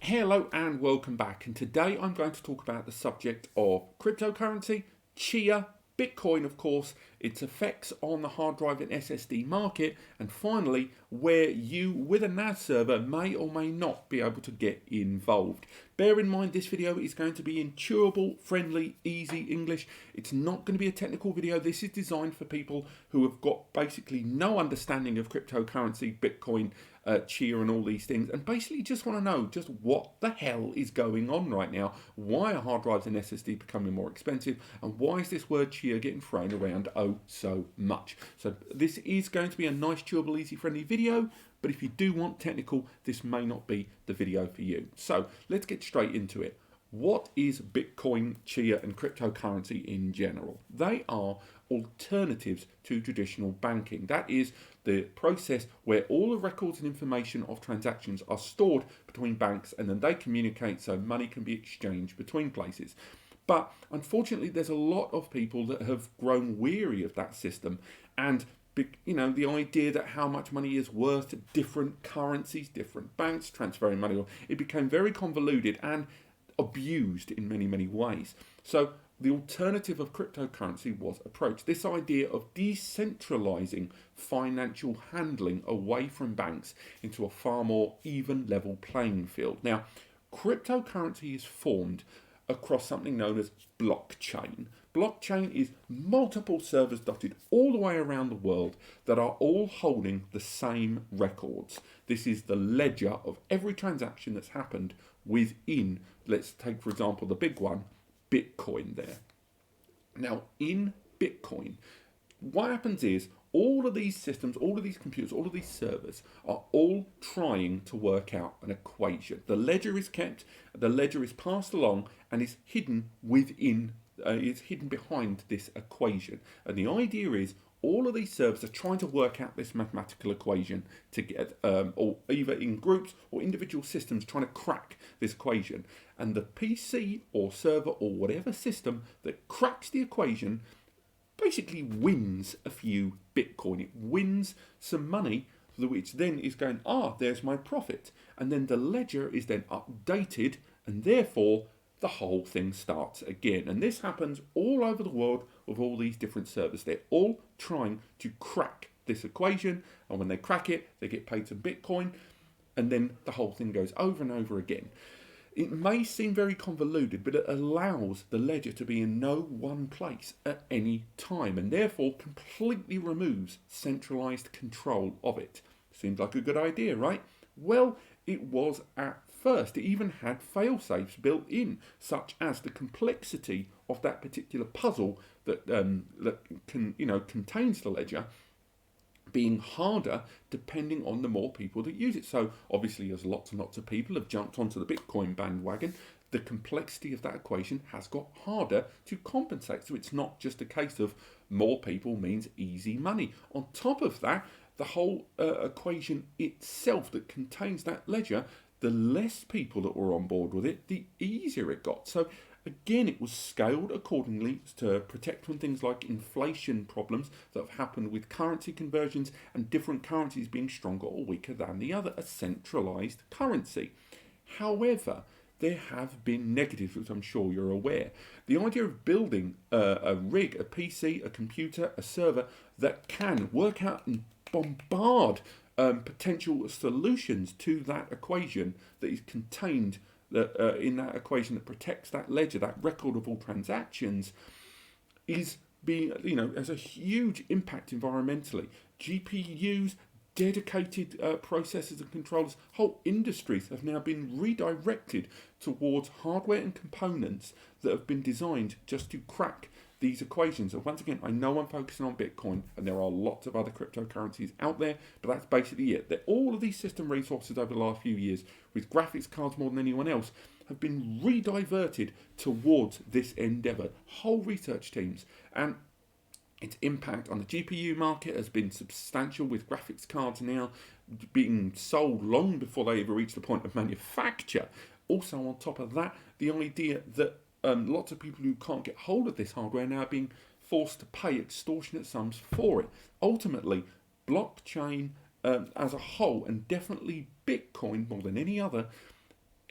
Hello and welcome back, and today I'm going to talk about the subject of cryptocurrency, Chia, Bitcoin of course, its effects on the hard drive and SSD market, and finally where you with a NAS server may or may not be able to get involved. Bear in mind this video is going to be in chewable, friendly, easy English. It's not going to be a technical video. This is designed for people who have got basically no understanding of cryptocurrency, Bitcoin, Chia and all these things, and basically just want to know just what the hell is going on right now. Why are hard drives and SSD becoming more expensive, and why is this word Chia getting thrown around so much? So this is going to be a nice, chewable, easy, friendly video, but if you do want technical, this may not be the video for you. So let's get straight into it. What is Bitcoin, Chia and cryptocurrency in general? They are alternatives to traditional banking. That is the process where all the records and information of transactions are stored between banks, and then they communicate so money can be exchanged between places. But unfortunately, there's a lot of people that have grown weary of that system, and the idea that how much money is worth to different currencies, different banks, transferring money, it became very convoluted and abused in many ways. So the alternative of cryptocurrency was approached. This idea of decentralizing financial handling away from banks into a far more even level playing field. Now, cryptocurrency is formed across something known as blockchain. Blockchain is multiple servers dotted all the way around the world that are all holding the same records. This is the ledger of every transaction that's happened within, let's take for example the big one, Bitcoin there. Now in Bitcoin, what happens is all of these systems, all of these computers, all of these servers are all trying to work out an equation. The ledger is kept, the ledger is passed along and is hidden within, is hidden behind this equation. And the idea is all of these servers are trying to work out this mathematical equation to get, or either in groups or individual systems trying to crack this equation. And the PC or server or whatever system that cracks the equation basically wins a few Bitcoin. It wins some money, which then is going, there's my profit. And then the ledger is then updated, and therefore the whole thing starts again. And this happens all over the world with all these different servers. They're all trying to crack this equation, and when they crack it, they get paid some Bitcoin, and then the whole thing goes over and over again. It may seem very convoluted, but it allows the ledger to be in no one place at any time, and therefore completely removes centralized control of it. Seems like a good idea, right? Well, it was at first. It even had fail-safes built in, such as the complexity of that particular puzzle that contains the ledger being harder depending on the more people that use it. So obviously, as lots and lots of people have jumped onto the Bitcoin bandwagon, the complexity of that equation has got harder to compensate. So it's not just a case of more people means easy money. On top of that, the whole equation itself that contains that ledger, the less people that were on board with it, the easier it got. So again, it was scaled accordingly to protect from things like inflation problems that have happened with currency conversions and different currencies being stronger or weaker than the other, a centralized currency. However, there have been negatives, which I'm sure you're aware. The idea of building a rig, a PC, a computer, a server that can work out and bombard potential solutions to that equation that is contained in that equation that protects that ledger, that record of all transactions, is being, has a huge impact environmentally. GPUs, dedicated processors and controllers, whole industries have now been redirected towards hardware and components that have been designed just to crack these equations. And once again, I know I'm focusing on Bitcoin, and there are lots of other cryptocurrencies out there, but that's basically it. That all of these system resources over the last few years, with graphics cards more than anyone else, have been rediverted towards this endeavor. Whole research teams, and its impact on the GPU market has been substantial, with graphics cards now being sold long before they ever reach the point of manufacture. Also, on top of that, the idea that lots of people who can't get hold of this hardware are now being forced to pay extortionate sums for it. Ultimately, blockchain as a whole, and definitely Bitcoin more than any other,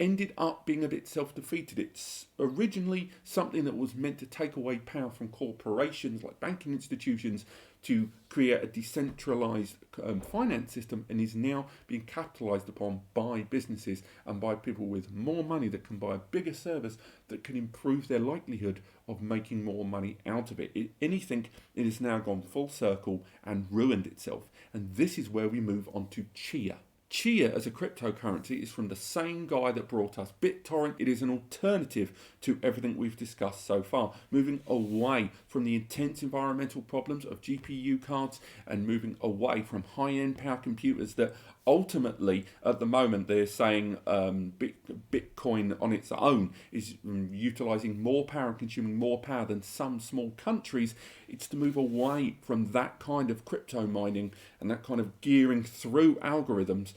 ended up being a bit self-defeated. It's originally something that was meant to take away power from corporations like banking institutions to create a decentralized finance system, and is now being capitalized upon by businesses and by people with more money that can buy a bigger service that can improve their likelihood of making more money out of it. If anything, it has now gone full circle and ruined itself. And this is where we move on to Chia. Chia as a cryptocurrency is from the same guy that brought us BitTorrent. It is an alternative to everything we've discussed so far, moving away from the intense environmental problems of GPU cards and moving away from high-end power computers that ultimately, at the moment, they're saying Bitcoin on its own is utilizing more power and consuming more power than some small countries. It's to move away from that kind of crypto mining and that kind of gearing through algorithms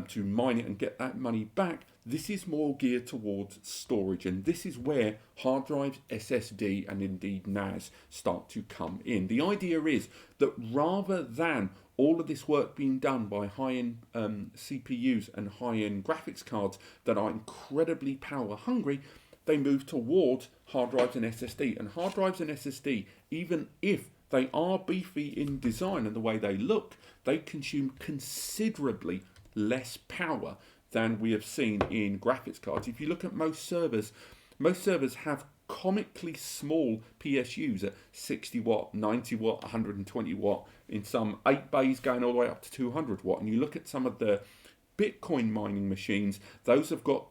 to mine it and get that money back. This is more geared towards storage, and this is where hard drives, SSD, and indeed NAS start to come in. The idea is that rather than all of this work being done by high-end CPUs and high-end graphics cards that are incredibly power hungry, they move towards hard drives and SSD. And hard drives and SSD, even if they are beefy in design and the way they look, they consume considerably less power than we have seen in graphics cards. If you look at most servers have comically small PSUs at 60 watt, 90 watt, 120 watt, in some 8 bays going all the way up to 200 watt. And you look at some of the Bitcoin mining machines, those have got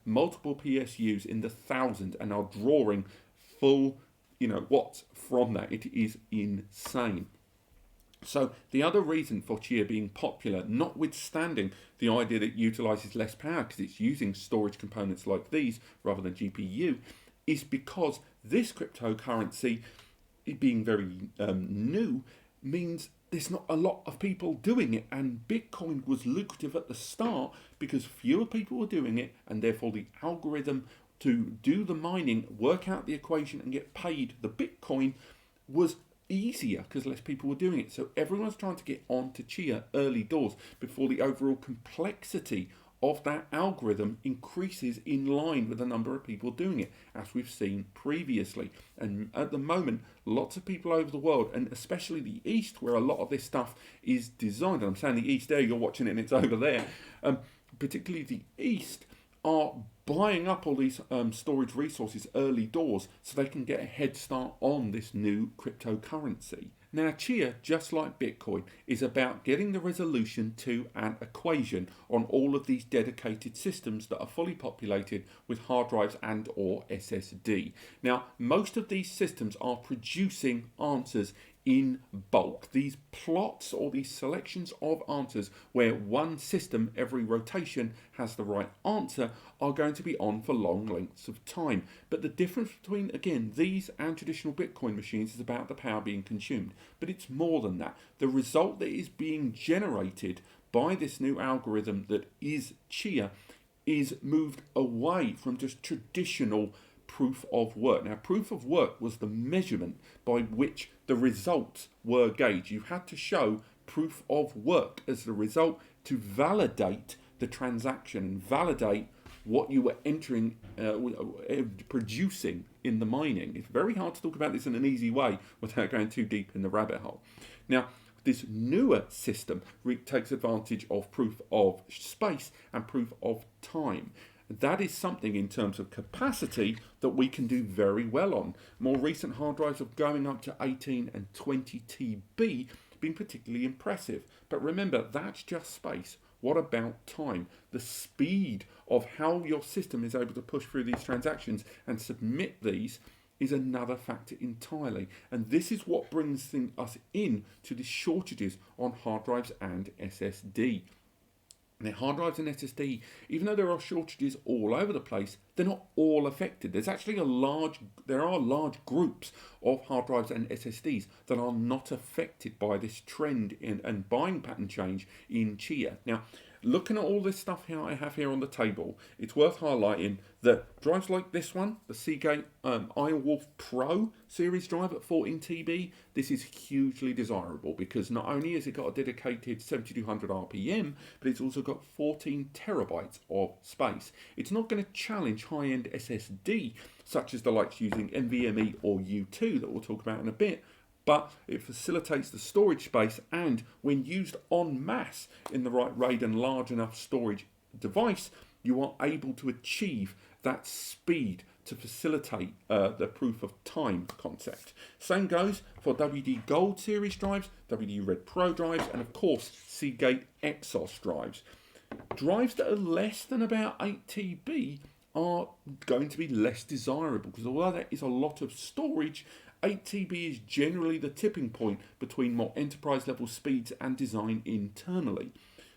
multiple PSUs in the thousands and are drawing full watts from that. It is insane. So the other reason for Chia being popular, notwithstanding the idea that it utilizes less power because it's using storage components like these rather than GPU, is because this cryptocurrency, it being very new, means there's not a lot of people doing it. And Bitcoin was lucrative at the start because fewer people were doing it, and therefore the algorithm to do the mining, work out the equation and get paid the Bitcoin was easier because less people were doing it. So everyone's trying to get onto Chia early doors before the overall complexity of that algorithm increases in line with the number of people doing it, as we've seen previously. And at the moment, lots of people over the world, and especially the East, where a lot of this stuff is designed, and I'm saying the East there, you're watching it and it's over there, particularly the East, are buying up all these storage resources early doors so they can get a head start on this new cryptocurrency. Now, Chia, just like Bitcoin, is about getting the resolution to an equation on all of these dedicated systems that are fully populated with hard drives and or SSD. Now, most of these systems are producing answers in bulk. These plots or these selections of answers where one system every rotation has the right answer are going to be on for long lengths of time. But the difference between, again, these and traditional Bitcoin machines is about the power being consumed. But it's more than that. The result that is being generated by this new algorithm that is Chia is moved away from just traditional proof of work. Now, proof of work was the measurement by which the results were gauged. You had to show proof of work as the result to validate the transaction and validate what you were entering, producing in the mining. It's very hard to talk about this in an easy way without going too deep in the rabbit hole. Now, this newer system takes advantage of proof of space and proof of time. That is something in terms of capacity that we can do very well on. More recent hard drives are going up to 18 and 20 TB, being particularly impressive. But remember, that's just space. What about time? The speed of how your system is able to push through these transactions and submit these is another factor entirely. And this is what brings us in to the shortages on hard drives and SSD. Now, hard drives and SSD, even though there are shortages all over the place, they're not all affected. There are large groups of hard drives and SSDs that are not affected by this trend and buying pattern change in Chia. Now, looking at all this stuff here I have here on the table, it's worth highlighting that drives like this one, the Seagate Ironwolf Pro series drive at 14 TB, this is hugely desirable because not only has it got a dedicated 7200 RPM, but it's also got 14 terabytes of space. It's not going to challenge high-end SSD, such as the likes using NVMe or U2 that we'll talk about in a bit, but it facilitates the storage space, and when used en masse in the right RAID and large enough storage device, you are able to achieve that speed to facilitate the proof of time concept. Same goes for WD Gold series drives, WD Red Pro drives, and of course Seagate Exos drives. Drives that are less than about 8 TB are going to be less desirable because although that is a lot of storage, 8 TB is generally the tipping point between more enterprise level speeds and design internally.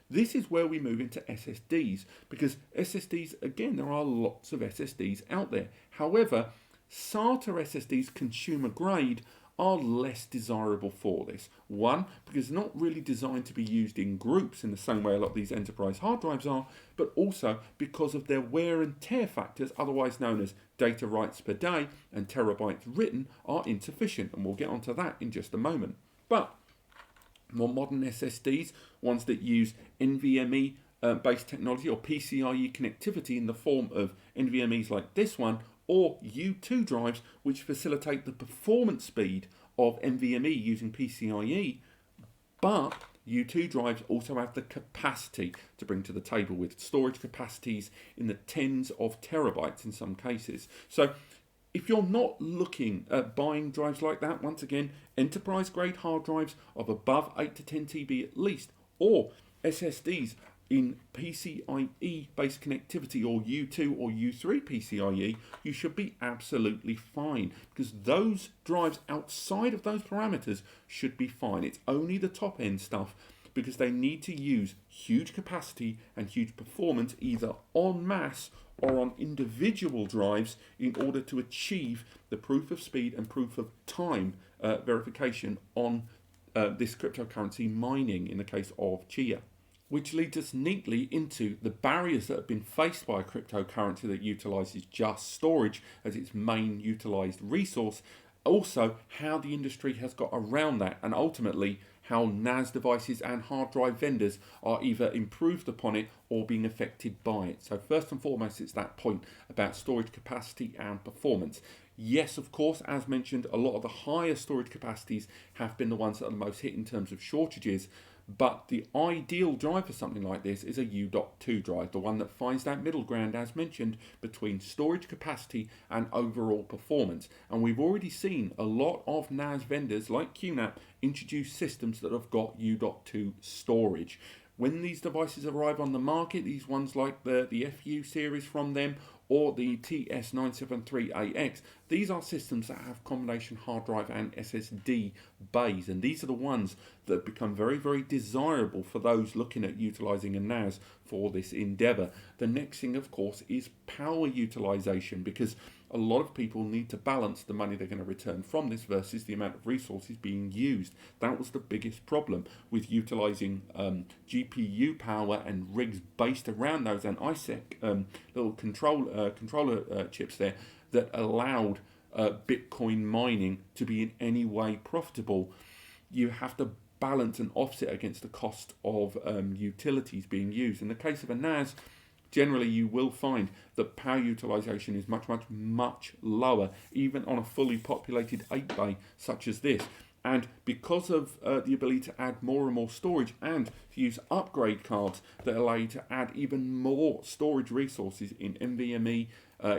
This is where we move into SSDs because SSDs, again, there are lots of SSDs out there. However, SATA SSDs, consumer grade, are less desirable for this. One, because they're not really designed to be used in groups in the same way a lot of these enterprise hard drives are, but also because of their wear and tear factors, otherwise known as data writes per day and terabytes written, are insufficient, and we'll get onto that in just a moment. But more modern SSDs, ones that use NVMe based technology or PCIe connectivity in the form of NVMe's like this one, or U2 drives which facilitate the performance speed of NVMe using PCIe, but U2 drives also have the capacity to bring to the table with storage capacities in the tens of terabytes in some cases. So if you're not looking at buying drives like that, once again, enterprise grade hard drives of above 8 to 10 TB at least, or SSDs in PCIe based connectivity or U2 or U3 PCIe, you should be absolutely fine because those drives outside of those parameters should be fine. It's only the top end stuff because they need to use huge capacity and huge performance either en masse or on individual drives in order to achieve the proof of speed and proof of time verification on this cryptocurrency mining in the case of Chia. Which leads us neatly into the barriers that have been faced by a cryptocurrency that utilizes just storage as its main utilized resource, also how the industry has got around that, and ultimately how NAS devices and hard drive vendors are either improved upon it or being affected by it. So first and foremost, it's that point about storage capacity and performance. Yes, of course, as mentioned, a lot of the higher storage capacities have been the ones that are the most hit in terms of shortages. But the ideal drive for something like this is a U.2 drive, the one that finds that middle ground, as mentioned, between storage capacity and overall performance. And we've already seen a lot of NAS vendors like QNAP introduce systems that have got U.2 storage. When these devices arrive on the market, these ones like the FU series from them or the TS973AX, these are systems that have combination hard drive and SSD bays, and these are the ones that become very, very desirable for those looking at utilizing a NAS for this endeavor. The next thing, of course, is power utilization, because a lot of people need to balance the money they're going to return from this versus the amount of resources being used. That was the biggest problem with utilizing GPU power and rigs based around those, and ISEC little controller chips there that allowed Bitcoin mining to be in any way profitable. You have to balance and offset against the cost of utilities being used. In the case of a NAS, generally you will find that power utilization is much lower, even on a fully populated 8-bay such as this. And because of the ability to add more and more storage and to use upgrade cards that allow you to add even more storage resources in NVMe,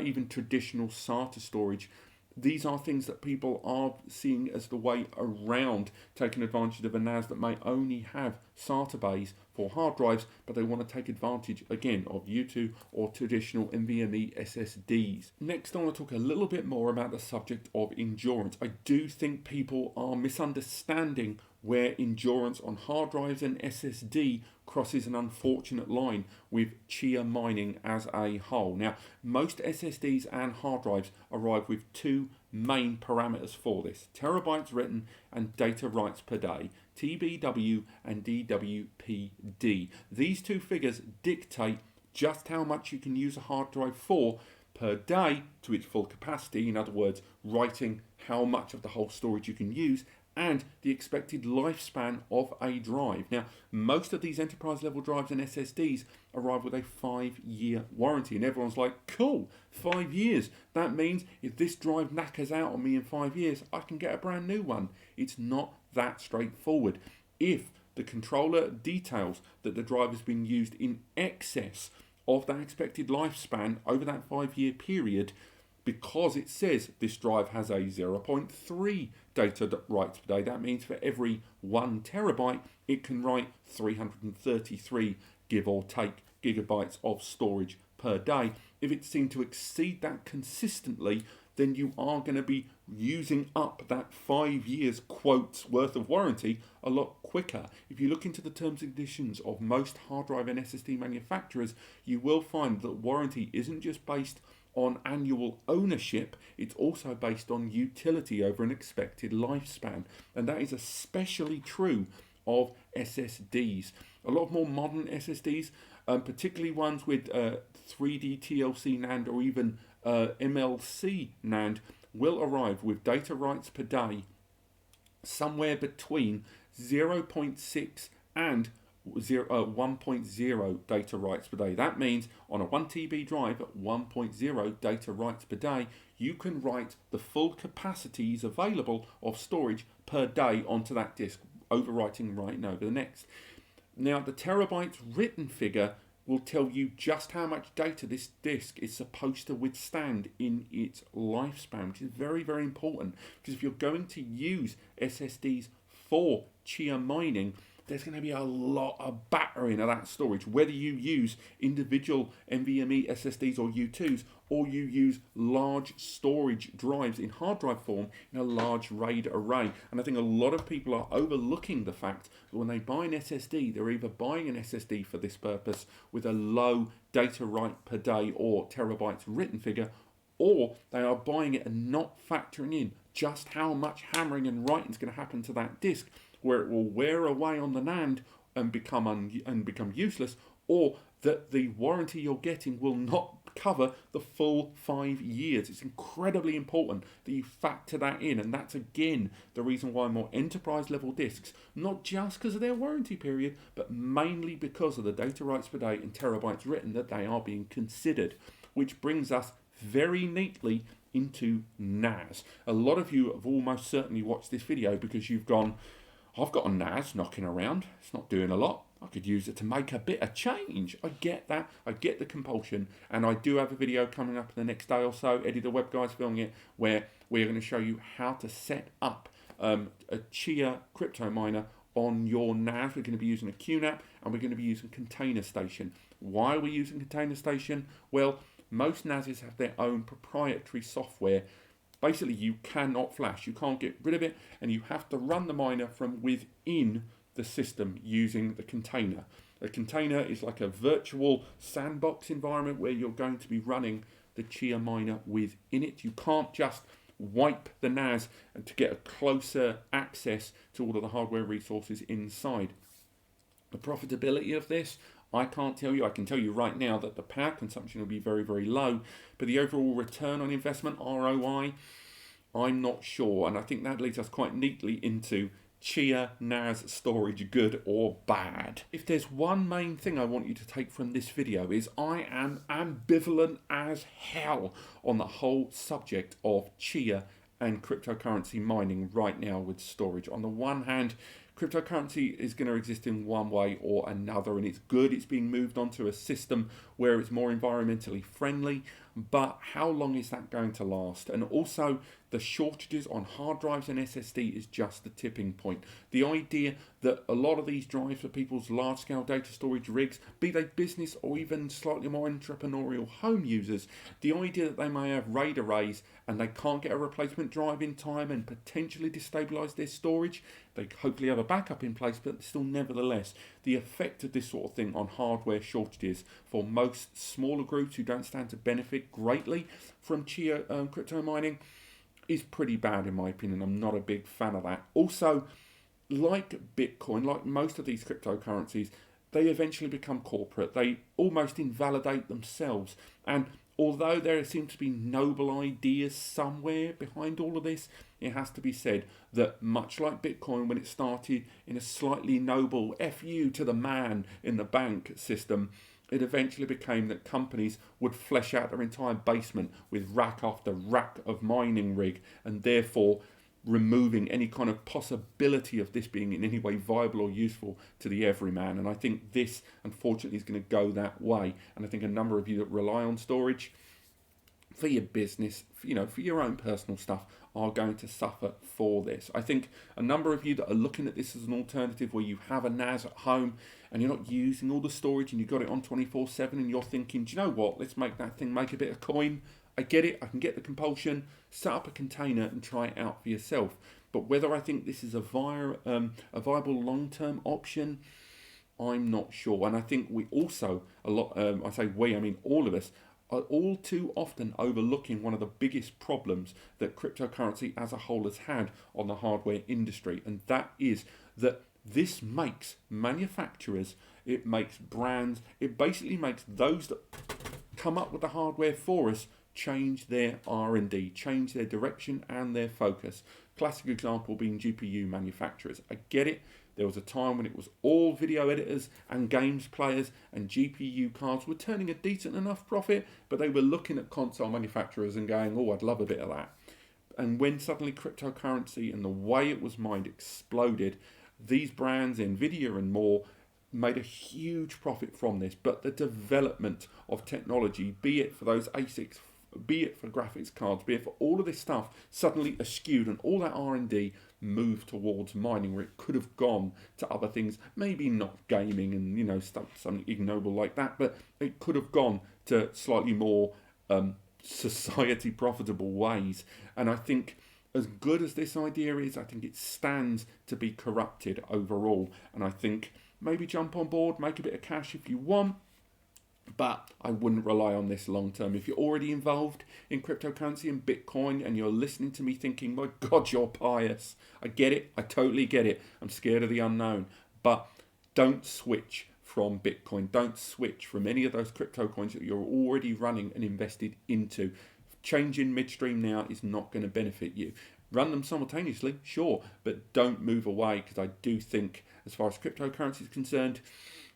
even traditional SATA storage, these are things that people are seeing as the way around taking advantage of a NAS that may only have SATA bays for hard drives, but they want to take advantage again of U2 or traditional NVMe SSDs. Next, I want to talk a little bit more about the subject of endurance. I do think people are misunderstanding where endurance on hard drives and SSD crosses an unfortunate line with Chia mining as a whole. Now, most SSDs and hard drives arrive with two main parameters for this: terabytes written and data writes per day, TBW and DWPD. These two figures dictate just how much you can use a hard drive for per day to its full capacity, in other words, writing how much of the whole storage you can use, and the expected lifespan of a drive. Now, most of these enterprise level drives and SSDs arrive with a 5-year warranty, and everyone's like, cool, 5 years. That means if this drive knackers out on me in 5 years, I can get a brand new one. It's not that straightforward. If the controller details that the drive has been used in excess of that expected lifespan over that 5-year period, because it says this drive has a 0.3 data writes per day, that means for every 1 terabyte, it can write 333, give or take, gigabytes of storage per day. If it seems to exceed that consistently, then you are going to be using up that 5 years quotes worth of warranty a lot quicker. If you look into the terms and conditions of most hard drive and SSD manufacturers, you will find that warranty isn't just based on annual ownership, it's also based on utility over an expected lifespan. And that is especially true of SSDs. A lot of more modern SSDs, particularly ones with 3D TLC NAND or even MLC NAND, will arrive with data writes per day somewhere between 0.6 and 1.0 data writes per day. That means on a 1 TB drive at 1.0 data writes per day, you can write the full capacities available of storage per day onto that disk, overwriting right over the next. Now, the terabytes written figure will tell you just how much data this disk is supposed to withstand in its lifespan, which is very, very important, because if you're going to use SSDs for Chia mining, there's going to be a lot of battering of that storage, whether you use individual NVMe SSDs or U2s, or you use large storage drives in hard drive form in a large RAID array. And I think a lot of people are overlooking the fact that when they buy an SSD, they're either buying an SSD for this purpose with a low data write per day or terabytes written figure, or they are buying it and not factoring in just how much hammering and writing is going to happen to that disk, where it will wear away on the NAND and become useless, or that the warranty you're getting will not cover the full 5 years. It's incredibly important that you factor that in, and that's again the reason why more enterprise level disks, not just because of their warranty period, but mainly because of the data writes per day and terabytes written, that they are being considered. Which brings us very neatly into NAS. A lot of you have almost certainly watched this video because you've gone, I've got a NAS knocking around, it's not doing a lot, I could use it to make a bit of change. I get that, I get the compulsion, and I do have a video coming up in the next day or so. Eddie the Web Guy's filming it, where we're going to show you how to set up a Chia crypto miner on your NAS. We're going to be using a QNAP, and we're going to be using Container Station. Why are we using Container Station? Well, most NASs have their own proprietary software. Basically, you cannot flash, you can't get rid of it, and you have to run the miner from within the system using the container. A container is like a virtual sandbox environment where you're going to be running the Chia miner within it. You can't just wipe the NAS and to get a closer access to all of the hardware resources inside. The profitability of this, I can't tell you. I can tell you right now that the power consumption will be very, very low, but the overall return on investment, ROI, I'm not sure. And I think that leads us quite neatly into Chia NAS storage, good or bad. If there's one main thing I want you to take from this video, is I am ambivalent as hell on the whole subject of Chia and cryptocurrency mining right now with storage. On the one hand, cryptocurrency is going to exist in one way or another, and it's good it's being moved onto a system where it's more environmentally friendly. but how long is that going to last? And also, the shortages on hard drives and SSD is just the tipping point. The idea that a lot of these drives for people's large-scale data storage rigs, be they business or even slightly more entrepreneurial home users, the idea that they may have RAID arrays and they can't get a replacement drive in time and potentially destabilise their storage, they hopefully have a backup in place, but still nevertheless, the effect of this sort of thing on hardware shortages for most smaller groups who don't stand to benefit greatly from Chia crypto mining is pretty bad in my opinion. I'm not a big fan of that. Also, like Bitcoin, like most of these cryptocurrencies, they eventually become corporate. They almost invalidate themselves. And although there seems to be noble ideas somewhere behind all of this, it has to be said that much like Bitcoin when it started in a slightly noble FU to the man in the bank system, it eventually became that companies would flesh out their entire basement with rack after rack of mining rig, and therefore removing any kind of possibility of this being in any way viable or useful to the everyman. And I think this, unfortunately, is going to go that way. And I think a number of you that rely on storage for your business, for your own personal stuff, are going to suffer for this. I think a number of you that are looking at this as an alternative where you have a NAS at home and you're not using all the storage and you've got it on 24/7 and you're thinking, do you know what, let's make that thing make a bit of coin. I get it, I can get the compulsion, set up a container and try it out for yourself. But whether I think this is a viable long-term option, I'm not sure. And I think we also, I say we, I mean all of us, are all too often overlooking one of the biggest problems that cryptocurrency as a whole has had on the hardware industry. And that is that this makes manufacturers, it makes brands, it basically makes those that come up with the hardware for us change their R&D, change their direction and their focus. Classic example being GPU manufacturers. I get it. There was a time when it was all video editors and games players, and GPU cards were turning a decent enough profit, but they were looking at console manufacturers and going, oh, I'd love a bit of that. And when suddenly cryptocurrency and the way it was mined exploded, these brands, Nvidia and more, made a huge profit from this. But the development of technology, be it for those ASICs, be it for graphics cards, be it for all of this stuff, suddenly eschewed, and all that R&D moved towards mining, where it could have gone to other things, maybe not gaming and something ignoble like that, but it could have gone to slightly more society profitable ways. And I think as good as this idea is, I think it stands to be corrupted overall. And I think maybe jump on board, make a bit of cash if you want, but I wouldn't rely on this long term. If you're already involved in cryptocurrency and Bitcoin and you're listening to me thinking, my God, you're pious. I get it. I totally get it. I'm scared of the unknown. But don't switch from Bitcoin. Don't switch from any of those crypto coins that you're already running and invested into. Changing midstream now is not going to benefit you. Run them simultaneously, sure, but don't move away, because I do think, as far as cryptocurrency is concerned,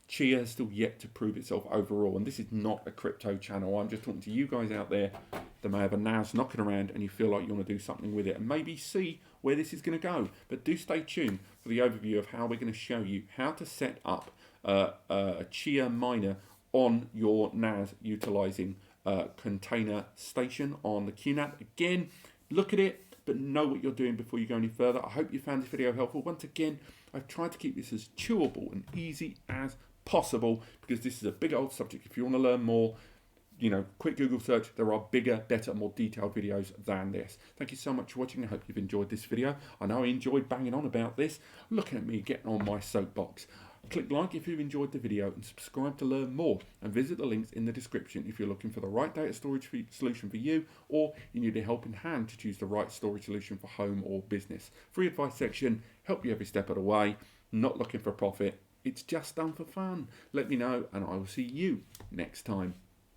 Chia has still yet to prove itself overall. And this is not a crypto channel. I'm just talking to you guys out there that may have a NAS knocking around and you feel like you want to do something with it and maybe see where this is going to go. But do stay tuned for the overview of how we're going to show you how to set up a Chia miner on your NAS utilizing container station on the QNAP. Again, look at it, but know what you're doing before you go any further. I hope you found this video helpful. Once again, I've tried to keep this as chewable and easy as possible, because this is a big old subject. If you want to learn more, quick Google search. There are bigger, better, more detailed videos than this. Thank you so much for watching. I hope you've enjoyed this video. I know I enjoyed banging on about this. Looking at me getting on my soapbox. Click like if you've enjoyed the video and subscribe to learn more, and visit the links in the description if you're looking for the right data storage solution for you, or you need a helping hand to choose the right storage solution for home or business. Free advice section, help you every step of the way. Not looking for profit. It's just done for fun. Let me know and I will see you next time.